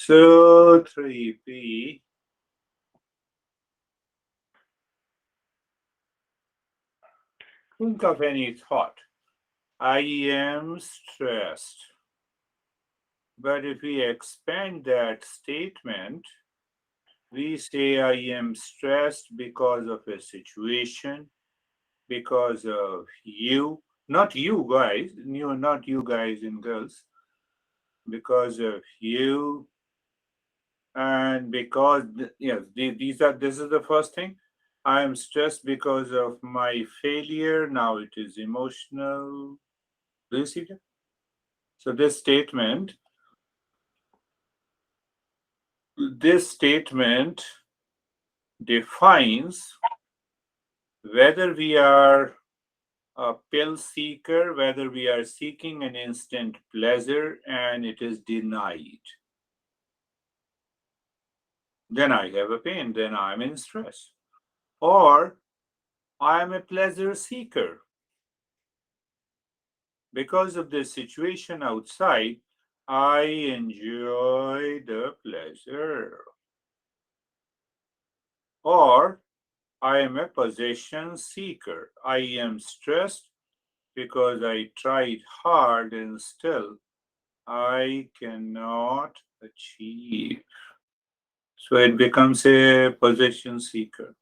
So 3P. Think of any thought. I am stressed. But if we expand that statement, we say I am stressed because of a situation, because of you, not you guys, not you guys and girls, because of you, and because yes, this is the first thing. I am stressed because of my failure. Now it is emotional. Do you see that? So this statement defines whether we are a pill seeker, whether we are seeking an instant pleasure and it is denied. Then I have a pain, then I'm in stress. Or I am a pleasure seeker. Because of the situation outside, I enjoy the pleasure. Or I am a possession seeker. I am stressed because I tried hard and still I cannot achieve. So it becomes a possession seeker.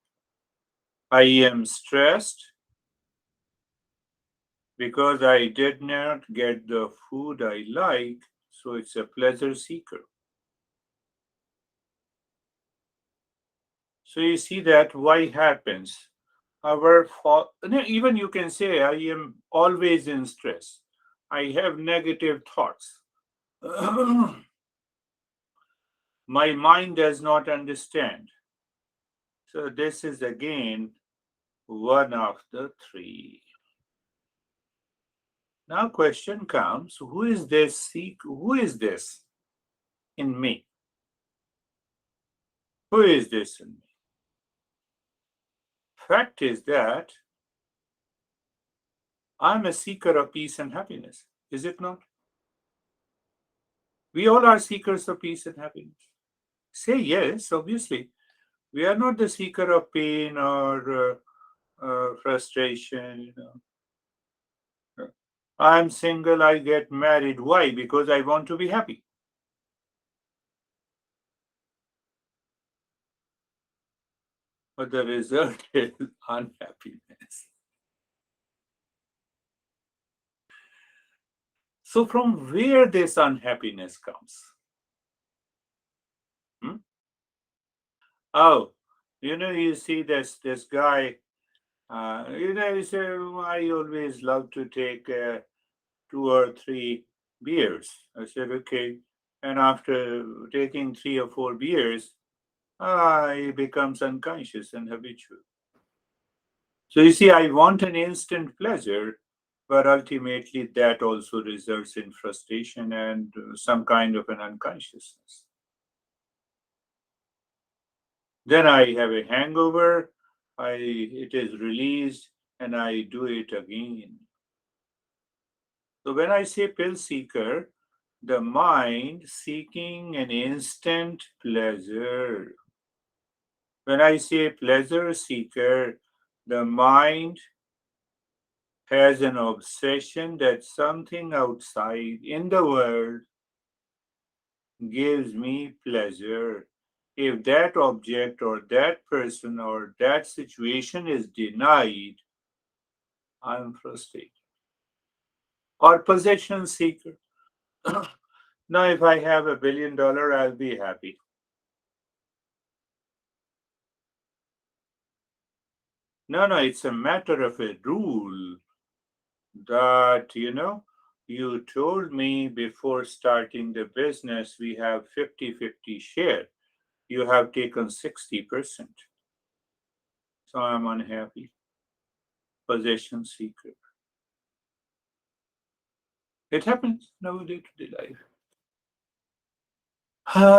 I am stressed because I did not get the food I like, so it's a pleasure seeker. So you see that why happens. Even you can say I am always in stress. I have negative thoughts. My mind does not understand. So this is again one of the three. Now question comes, who is this in me? Who is this in me? Fact is that I'm a seeker of peace and happiness. Is it not? We all are seekers of peace and happiness. Say yes, obviously. We are not the seeker of pain or frustration. I'm single, I get married. Why? Because I want to be happy. But the result is unhappiness. So, from where this unhappiness comes? Hmm? Oh, you see this guy. You say, I always love to take 2 or 3 beers. I said, okay. And after taking 3 or 4 beers, he becomes unconscious and habitual. So you see, I want an instant pleasure, but ultimately that also results in frustration and some kind of an unconsciousness. Then I have a hangover, it is released, and I do it again. So when I say pill seeker, the mind seeking an instant pleasure. When I say pleasure seeker, the mind has an obsession that something outside in the world gives me pleasure. If that object or that person or that situation is denied, I'm frustrated. Or possession seeker. Now, if I have $1 billion, I'll be happy. No, it's a matter of a rule that, you told me before starting the business we have 50-50 share. You have taken 60%. So I'm unhappy. Possession seeker. It happens in our day-to-day life.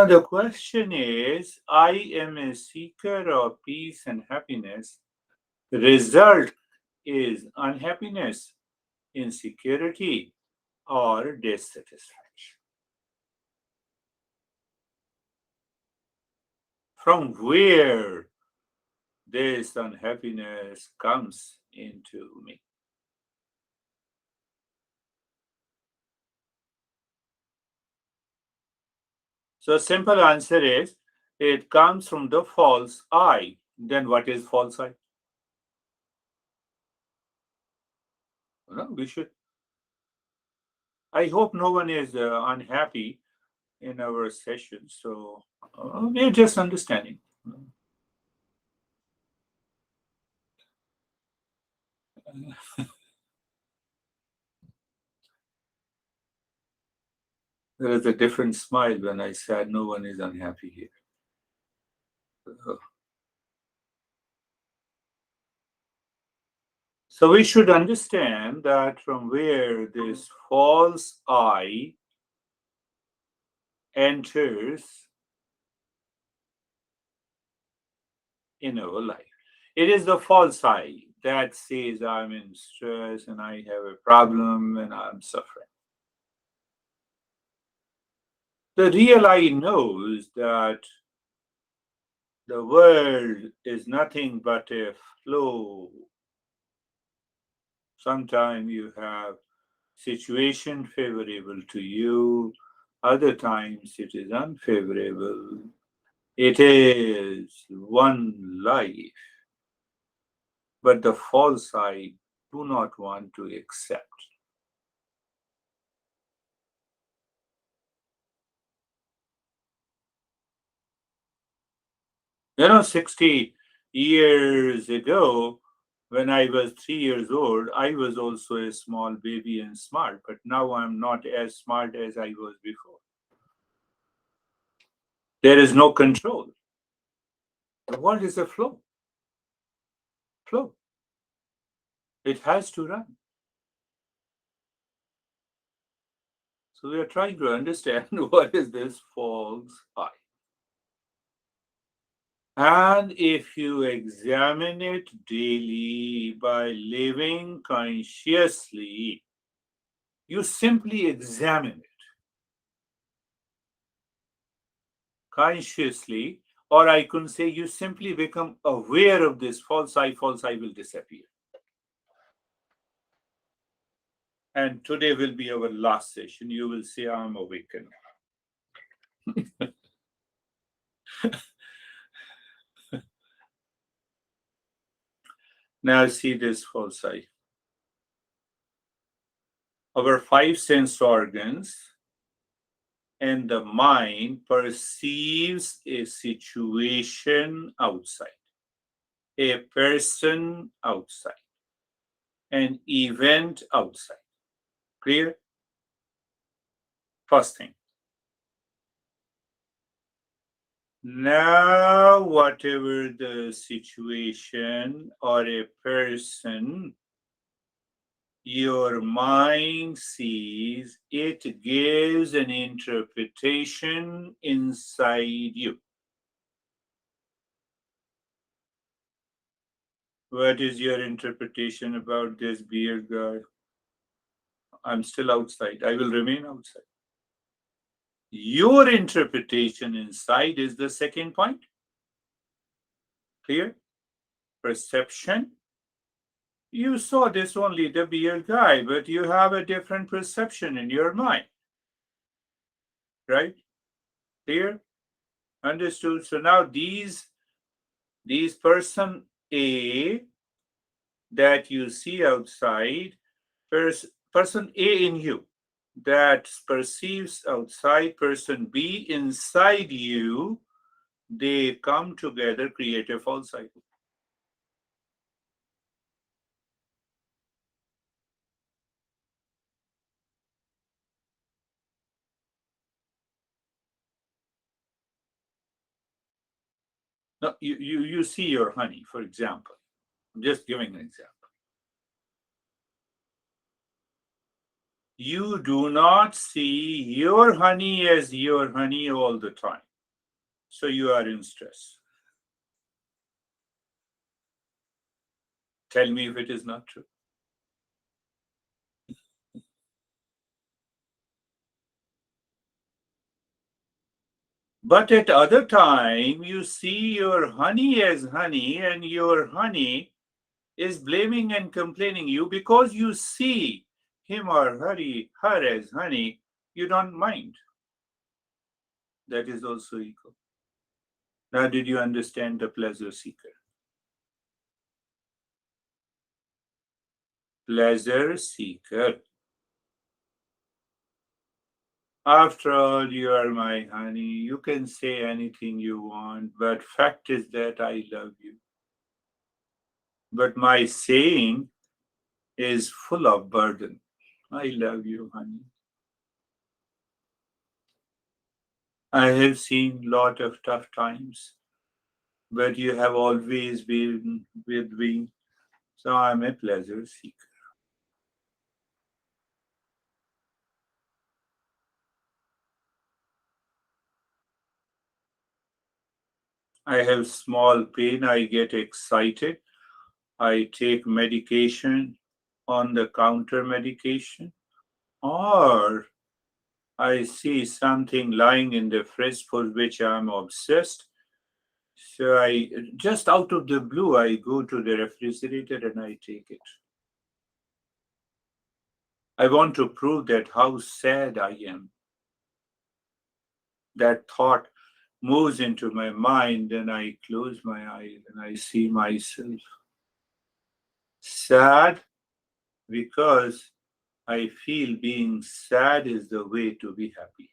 The question is, I am a seeker of peace and happiness. The result is unhappiness, insecurity, or dissatisfaction. from where this unhappiness comes into me. So simple answer is it comes from the false I. Then what is false I? No, we should. I hope no one is unhappy in our session. So we're just understanding. There is a different smile when I said no one is unhappy here. So we should understand that from where this false I enters in our life. It is the false I that says I'm in stress and I have a problem and I'm suffering. The real I knows that the world is nothing but a flow. Sometimes you have situation favorable to you, other times it is unfavorable. It is one life, but the false I do not want to accept. 60 years ago, when I was 3 years old, I was also a small baby and smart, but now I'm not as smart as I was before. There is no control. The world is a flow. Flow. It has to run. So we are trying to understand what is this false I. And if you examine it daily by living consciously, you simply examine it consciously, or I could say you simply become aware of this false I will disappear. And today will be our last session. You will say, I'm awakened. Now see this false I. Our five sense organs and the mind perceives a situation outside, a person outside, an event outside. Clear? First thing. Now, whatever the situation or a person your mind sees, it gives an interpretation inside you. What is your interpretation about this beard guy? I'm still outside. I will remain outside. Your interpretation inside is the second point. Clear? Perception. You saw this only the beard guy, but you have a different perception in your mind. Right? Clear? Understood. So now these person A that you see outside, person A in you that perceives outside, person B inside you, they come together, create a false cycle. Now, you see your honey, for example. I'm just giving an example. You do not see your honey as your honey all the time. So you are in stress. Tell me if it is not true. But at other time, you see your honey as honey, and your honey is blaming and complaining you because you see him or her as honey, you don't mind. That is also ego. Now, did you understand the pleasure seeker? Pleasure seeker. After all, you are my honey. You can say anything you want, but fact is that I love you. But my saying is full of burden. I love you, honey. I have seen lot of tough times, but you have always been with me. So I'm a pleasure seeker. I have small pain, I get excited. I take medication, on the counter medication, or I see something lying in the fridge for which I'm obsessed. So I just out of the blue, I go to the refrigerator and I take it. I want to prove that how sad I am. That thought moves into my mind, and I close my eyes and I see myself sad because I feel being sad is the way to be happy.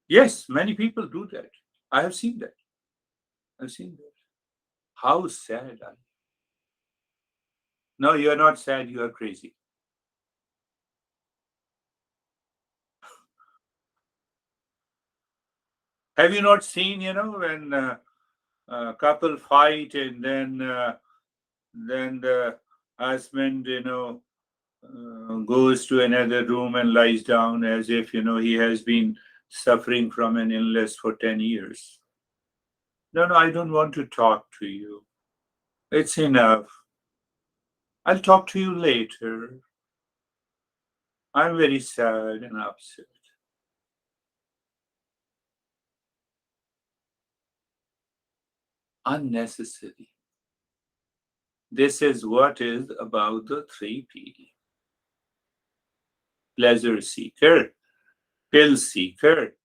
Yes, many people do that. I have seen that. I've seen that. How sad I am. No, you're not sad, you are crazy. Have you not seen, when a couple fight and then the husband, goes to another room and lies down as if, he has been suffering from an illness for 10 years. No, no, I don't want to talk to you. It's enough. I'll talk to you later. I'm very sad and upset. Unnecessary. This is what is about the 3P. Pleasure seeker, pill seeker.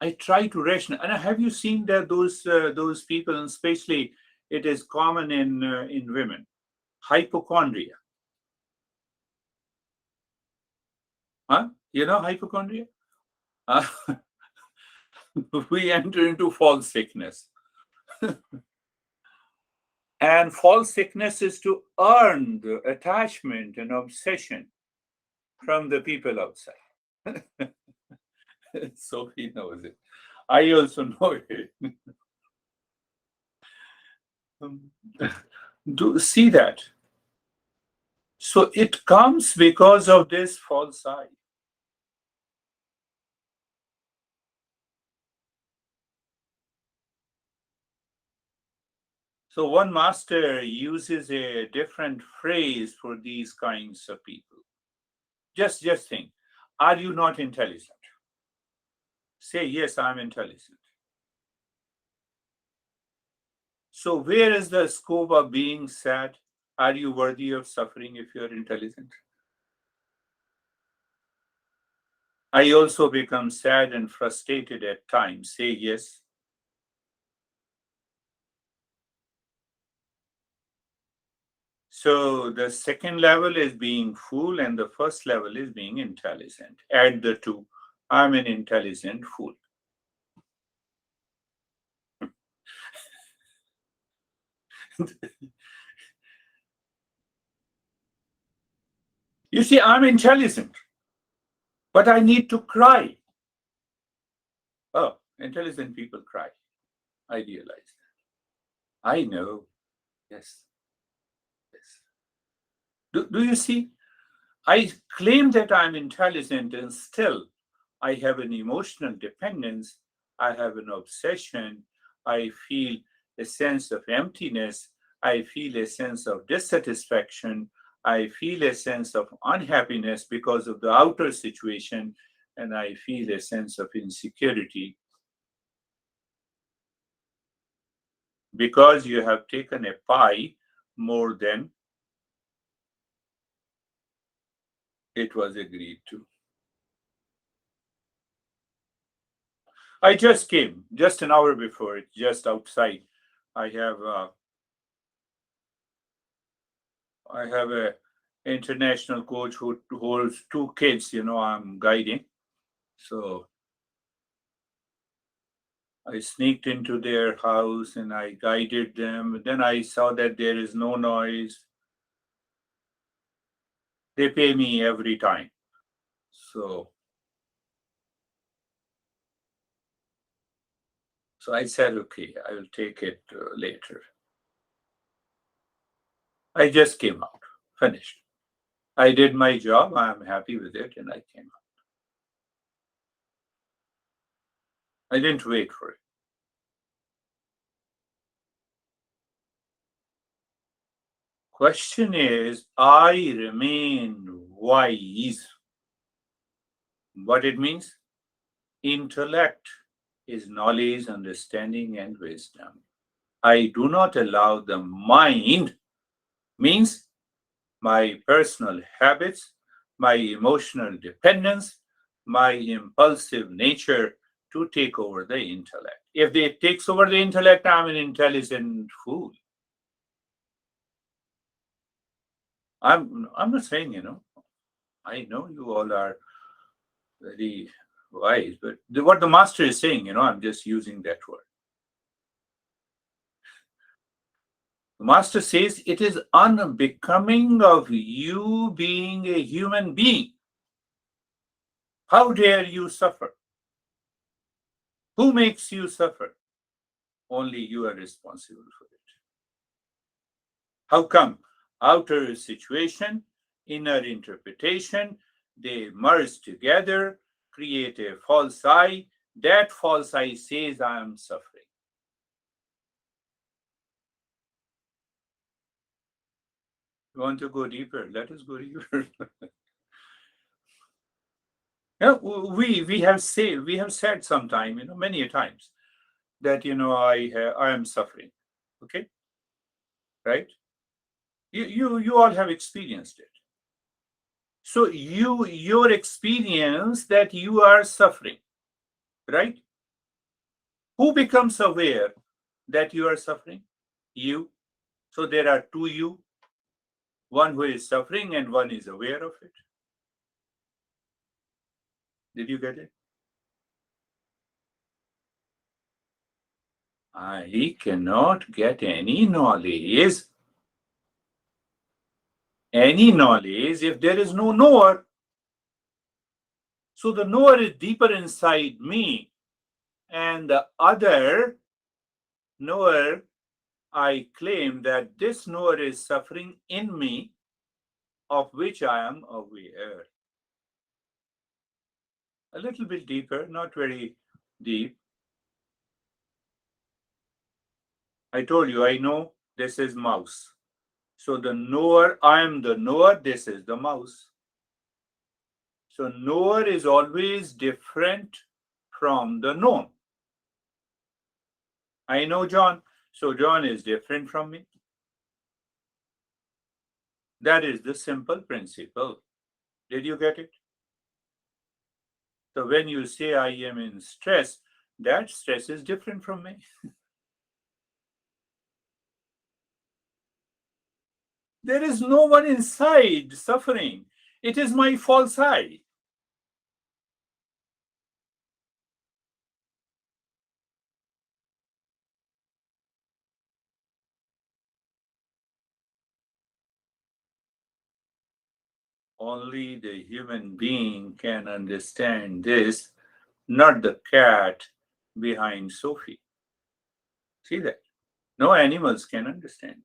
I try to ration. And have you seen that those people, and especially it is common in women, hypochondria. Huh? You know hypochondria? Uh, we enter into false sickness. And false sickness is to earn the attachment and obsession from the people outside. Sophie knows it. I also know it. Do see that. So it comes because of this false I. So one master uses a different phrase for these kinds of people. Just think, are you not intelligent? Say yes, I'm intelligent. So where is the scope of being sad? Are you worthy of suffering if you're intelligent? I also become sad and frustrated at times. Say yes. So the second level is being fool, and the first level is being intelligent. Add the two. I'm an intelligent fool. You see, I'm intelligent, but I need to cry. Oh, intelligent people cry. I realize that. I know. Yes. Yes. Do you see? I claim that I'm intelligent, and still I have an emotional dependence. I have an obsession. I feel a sense of emptiness. I feel a sense of dissatisfaction. I feel a sense of unhappiness because of the outer situation. and I feel a sense of insecurity because you have taken a pie more than it was agreed to. I just came just an hour before it, just outside. I have I have a international coach who holds two kids. I'm guiding, so I sneaked into their house and I guided them. Then I saw that there is no noise. They pay me every time, so I said, okay, I will take it later. I just came out, finished. I did my job. I'm happy with it, and I came out. I didn't wait for it. Question is, I remain wise. What it means? Intellect is knowledge, understanding, and wisdom. I do not allow the mind, means my personal habits, my emotional dependence, my impulsive nature to take over the intellect. If it takes over the intellect, I'm an intelligent fool. I'm not saying, I know you all are very wise, but what the master is saying, I'm just using that word. The master says it is unbecoming of you being a human being. How dare you suffer? Who makes you suffer? Only you are responsible for it. How come? Outer situation, inner interpretation, they merge together, create a false I. That false I says I am suffering. You want to go deeper? Let us go deeper. Yeah, we have said sometime, many a times that I am suffering. Okay, right? You all have experienced it. So your experience that you are suffering, right? Who becomes aware that you are suffering? You. So there are two you, one who is suffering and one is aware of it. Did you get it? I cannot get any knowledge if there is no knower. So the knower is deeper inside me, and the other knower, I claim that this knower is suffering in me, of which I am aware. A little bit deeper, not very deep. I told you, I know this is mouse. So the knower, I am the knower, this is the mouse. So knower is always different from the known. I know John, so John is different from me. That is the simple principle. Did you get it? So when you say I am in stress, that stress is different from me. There is no one inside suffering. It is my false I. Only the human being can understand this, not the cat behind Sophie. See that? No animals can understand.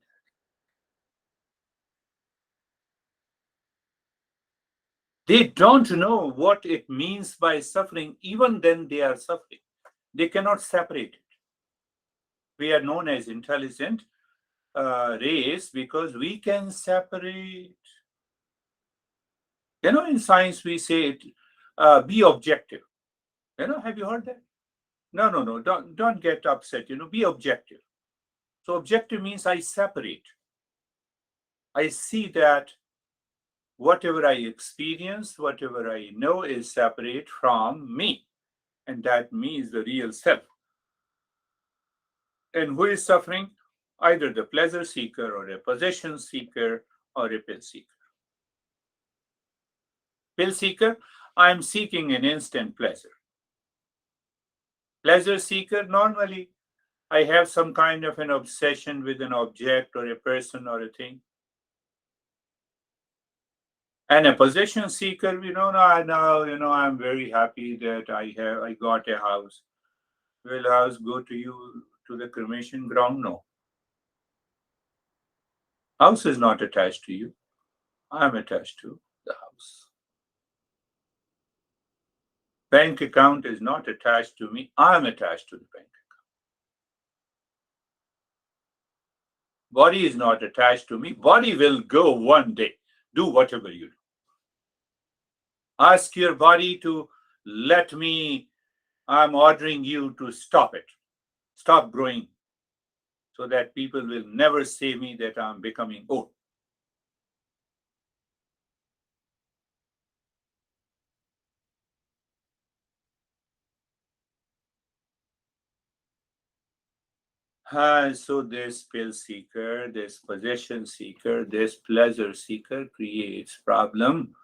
They don't know what it means by suffering. Even then, they are suffering. They cannot separate it. We are known as intelligent race because we can separate. In science, we say it, Be objective. Have you heard that? No, no, no. Don't get upset. Be objective. So objective means I separate. I see that whatever I experience, whatever I know is separate from me. And that me is the real self. And who is suffering? Either the pleasure seeker or a possession seeker or a pill seeker. Pill seeker, I am seeking an instant pleasure. Pleasure seeker, normally I have some kind of an obsession with an object or a person or a thing. And a possession seeker, now, I'm very happy that I got a house. Will house go to you to the cremation ground? No. House is not attached to you. I'm attached to the house. Bank account is not attached to me. I'm attached to the bank. Body is not attached to me. Body will go one day. Do whatever you do. Ask your body to let me, I'm ordering you to stop it. Stop growing so that people will never say me that I'm becoming old. So this pill seeker, this possession seeker, this pleasure seeker creates problem.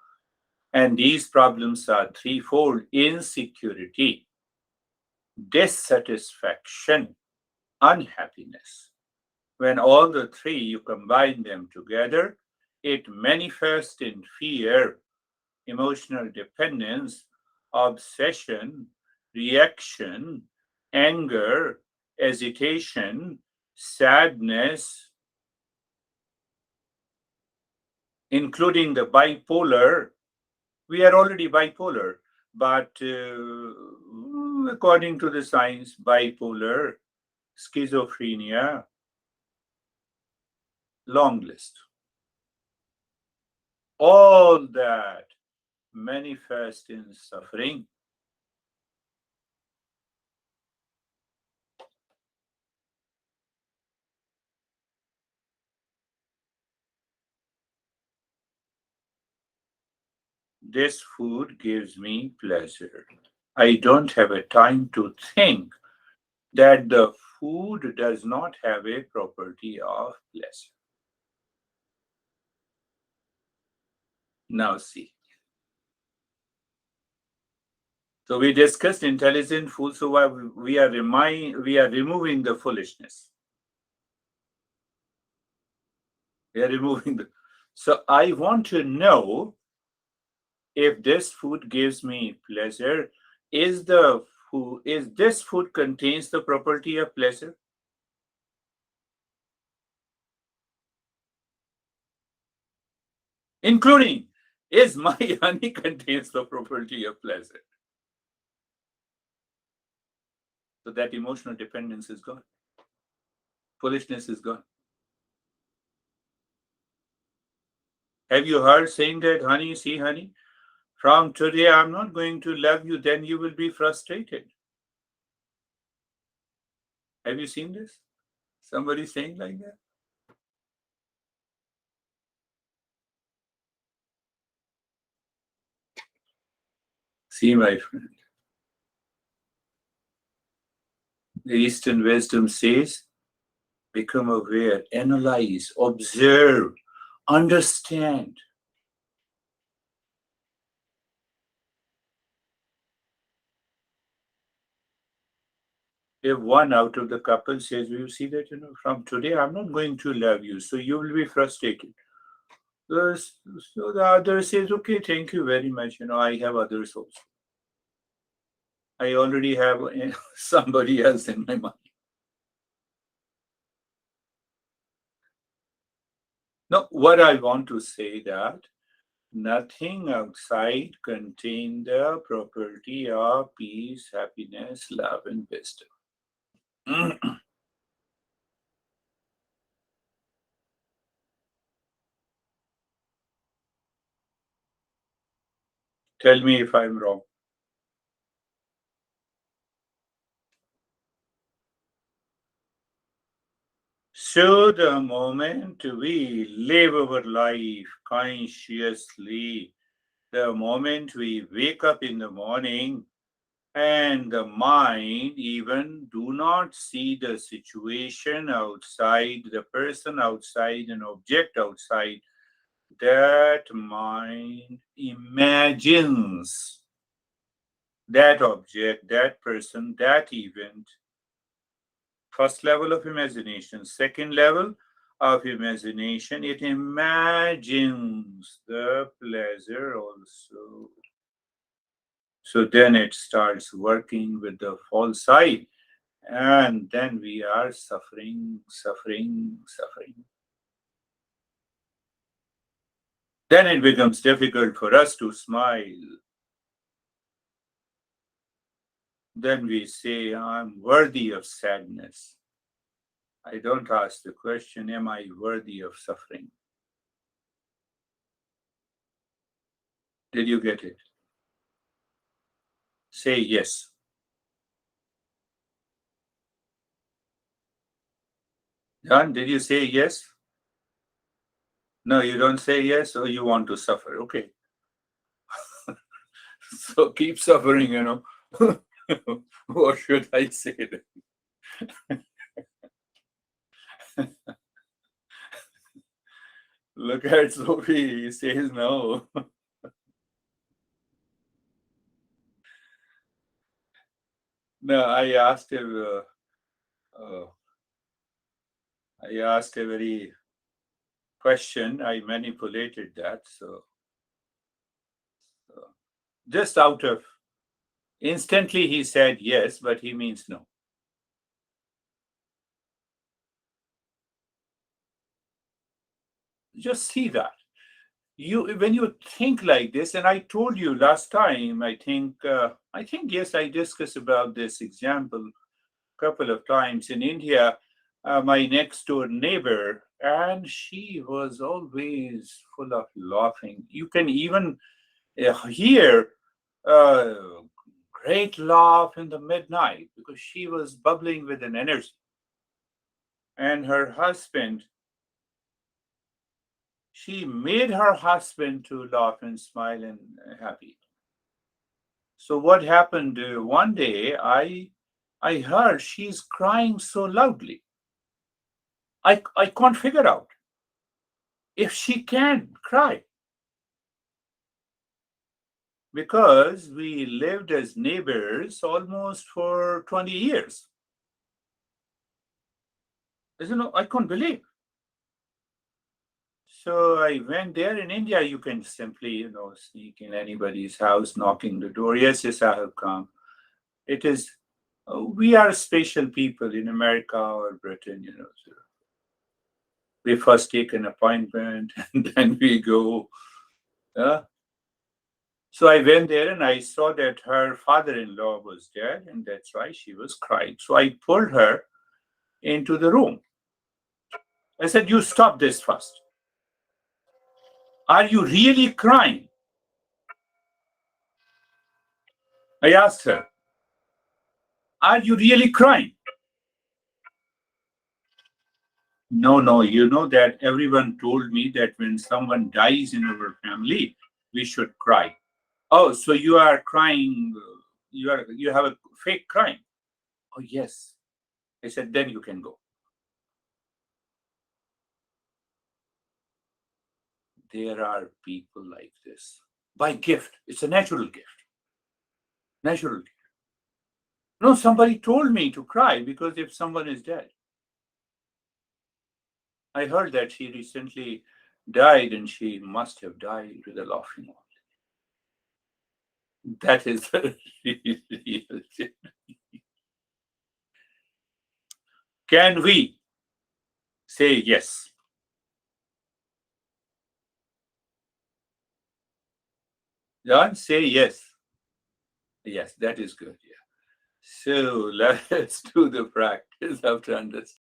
And these problems are threefold: insecurity, dissatisfaction, unhappiness. When all the three, you combine them together, it manifests in fear, emotional dependence, obsession, reaction, anger, hesitation, sadness, including the bipolar. We are already bipolar, but according to the science, bipolar, schizophrenia, long list. All that manifest in suffering. This food gives me pleasure. I don't have a time to think that the food does not have a property of pleasure. Now see. So we discussed intelligent food. So we are removing the foolishness. We are removing the. So I want to know if this food gives me pleasure. Is this food contains the property of pleasure? Including, is my honey contains the property of pleasure? So that emotional dependence is gone. Foolishness is gone. Have you heard saying that, honey, see, honey, from today I'm not going to love you, then you will be frustrated. Have you seen this? Somebody saying like that? See, my friend, the Eastern wisdom says, become aware, analyze, observe, understand. If one out of the couple says, you see that, from today I'm not going to love you, so you will be frustrated. So the other says, okay, thank you very much. I have others also. I already have somebody else in my mind. No, what I want to say that nothing outside contains the property of peace, happiness, love, and wisdom. Tell me if I'm wrong. So, the moment we live our life consciously, the moment we wake up in the morning, and the mind even do not see the situation outside, the person outside, an object outside, that mind imagines that object, that person, that event. First level of imagination. Second level of imagination, it imagines the pleasure also. So then it starts working with the false side, and then we are suffering, suffering, suffering. Then it becomes difficult for us to smile. Then we say, I'm worthy of sadness. I don't ask the question, am I worthy of suffering? Did you get it? Say yes. John, did you say yes? No, you don't say yes, or you want to suffer. Okay. So keep suffering, What should I say then? Look at Sophie, he says no. No, uh, I asked a very question. I manipulated that. So just out of instantly he said yes, but he means no. Just see that. You when you think like this, and I told you last time, I think yes, I discussed about this example couple of times in India, my next door neighbor, and she was always full of laughing. You can even hear a great laugh in the midnight because she was bubbling with an energy. And her husband, she made her husband to laugh and smile and happy. So what happened one day? I heard she's crying so loudly. I can't figure out if she can cry because we lived as neighbors almost for 20 years. Isn't it? I can't believe. So I went there in India. You can simply, sneak in anybody's house, knocking the door. Yes, yes, I have come. It is, we are special people in America or Britain. So we first take an appointment and then we go. Uh, So I went there and I saw that her father in law was dead, and that's why she was crying. So I pulled her into the room. I said, You stop this first. Are you really crying? I asked her, Are you really crying? No, no, you know that everyone told me that when someone dies in our family, we should cry. Oh, so you are crying, you have a fake crying. Oh, yes. I said, Then you can go. There are people like this. By gift. It's a natural gift. Natural gift. No, somebody told me to cry because if someone is dead. I heard that she recently died and she must have died with a laughing one. That is the real thing. Can we say yes? John, say yes. Yes, that is good. Yeah. So let's do the practice of understanding.